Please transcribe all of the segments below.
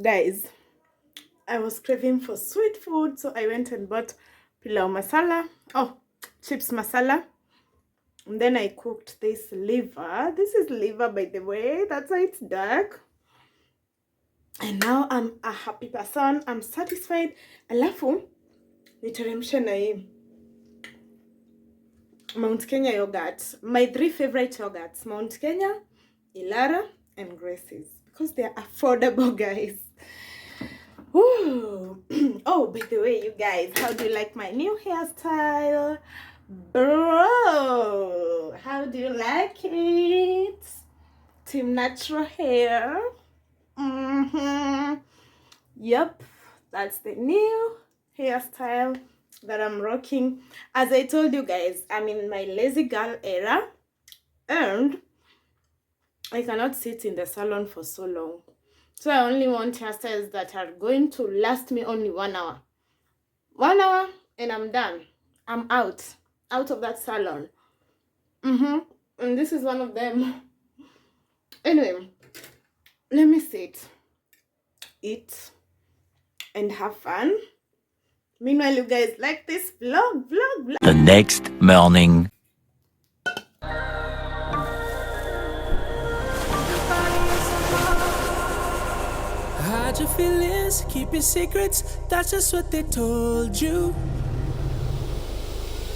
Guys, I was craving for sweet food, so I went and bought pilau masala. Oh, chips masala. And then I cooked this liver. This is liver, by the way. That's why it's dark. And now I'm a happy person. I'm satisfied. Alafu, niteremshe na hii Mount Kenya yogurt. My 3 favorite yogurts: Mount Kenya, Ilara, and Grace's, because they're affordable, guys. Ooh. Oh, by the way, you guys, how do you like my new hairstyle? Bro, how do you like it? Team natural hair. Yep, that's the new hairstyle that I'm rocking. As I told you guys, I'm in my lazy girl era, and I cannot sit in the salon for so long. So I only want hairstyles that are going to last me only 1 hour. 1 hour and I'm done. I'm out of that salon. And this is one of them. Anyway, let me sit, eat, and have fun. Meanwhile, you guys like this vlog. The next morning. Hide your feelings, keep your secrets, that's just what they told you.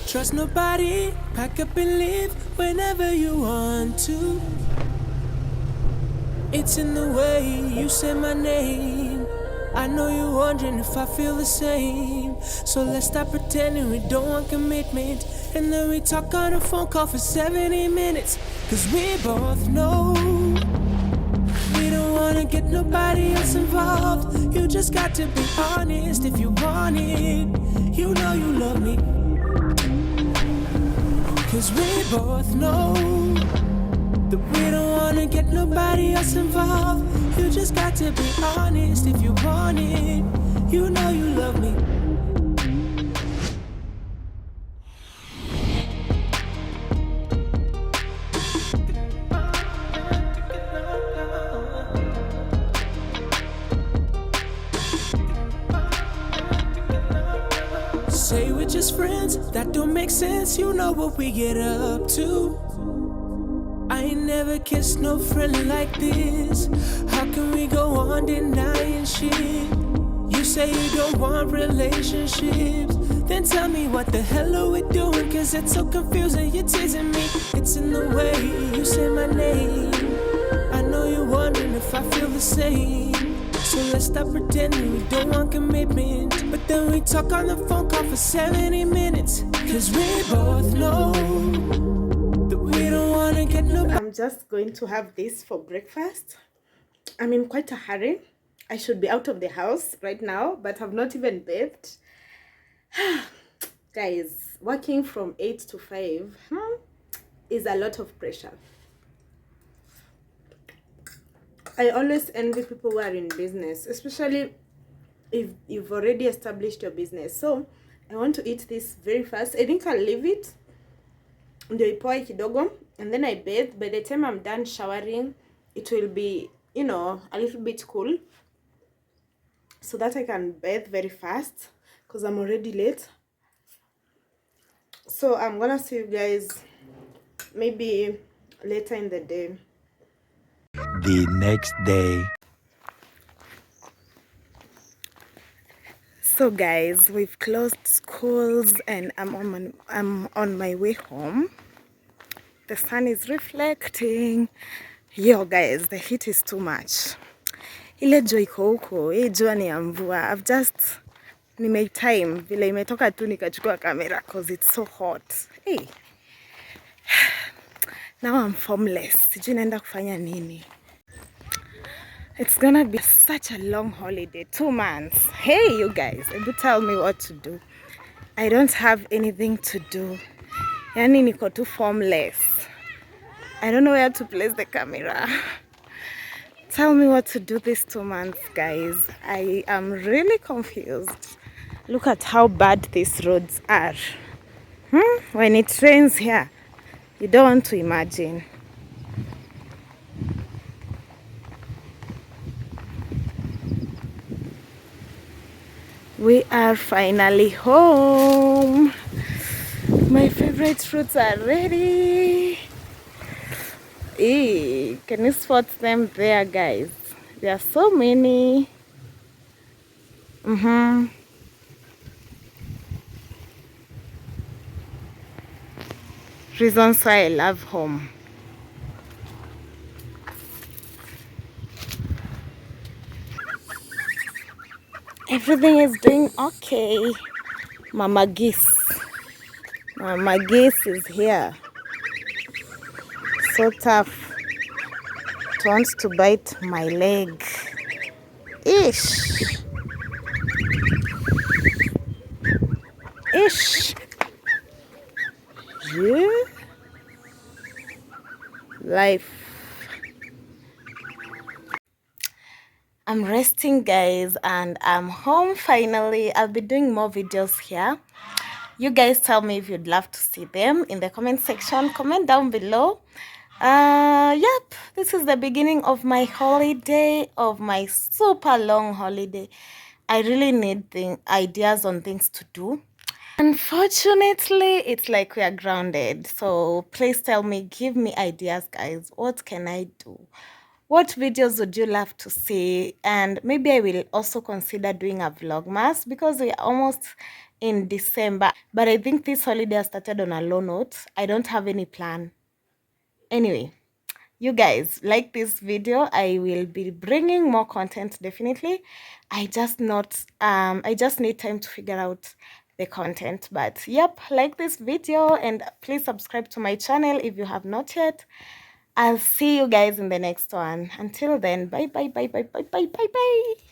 Trust nobody, pack up and leave whenever you want to. It's in the way you say my name. I know you're wondering if I feel the same. So let's stop pretending we don't want commitment, and then we talk on a phone call for 70 minutes. Cause we both know we don't wanna get nobody else involved. You just got to be honest if you want it. You know you love me. Cause we both know that we don't wanna get nobody else involved. You just got to be honest if you want it. You know you love me. Say we're just friends, that don't make sense. You know what we get up to. I ain't never kissed no friend like this. How can we go on denying shit? You say you don't want relationships, then tell me what the hell are we doing? Cause it's so confusing, you're teasing me. It's in the way you say my name. I know you're wondering if I feel the same. So let's stop pretending we don't want commitment, but then we talk on the phone call for 70 minutes. Cause we both know that we don't wanna get no. I'm just going to have this for breakfast. I'm in quite a hurry. I should be out of the house right now, but I've not even bathed. Guys, working from 8 to 5 is a lot of pressure. I always envy people who are in business, especially if you've already established your business. So I want to eat this very fast. I think I'll leave it ndio ipoe kidogo, and then I bathe. By the time I'm done showering, it will be, you know, a little bit cool, so that I can bathe very fast because I'm already late. So I'm gonna see you guys maybe later in the day. The next day. So guys, we've closed schools and I'm on my way home. The sun is reflecting. Yo guys, the heat is too much. Ile jua iko huko, hii jua ni ya mvua. I've just nimake time vile imetoka tu nikachukua kamera cause it's so hot. Hey. Now I'm formless. Sijui naenda kufanya nini. It's gonna be such a long holiday, 2 months. Hey, you guys, you tell me what to do. I don't have anything to do. Yani niko too formless. I don't know where to place the camera. Tell me what to do these 2 months, guys. I am really confused. Look at how bad these roads are. When it rains here, you don't want to imagine. We are finally home. My favorite fruits are ready. Can you spot them there, guys? There are so many. Reasons why I love home. Everything is doing okay. Mama Geese. Mama Geese is here. So tough. It wants to bite my leg. Ish. Ish. Yeah. Life. I'm resting, guys, and I'm home finally. I'll be doing more videos here. You guys tell me if you'd love to see them in the comment section. Comment down below. Yep, this is the beginning of my holiday, of my super long holiday. I really need ideas on things to do. Unfortunately, it's like we are grounded. So please tell me, give me ideas, guys. What can I do? What videos would you love to see? And maybe I will also consider doing a vlogmas because we are almost in December. But I think this holiday has started on a low note. I don't have any plan. Anyway, you guys like this video. I will be bringing more content definitely. I just need time to figure out the content. But yep, like this video and please subscribe to my channel if you have not yet. I'll see you guys in the next one. Until then, bye bye bye bye bye bye bye bye.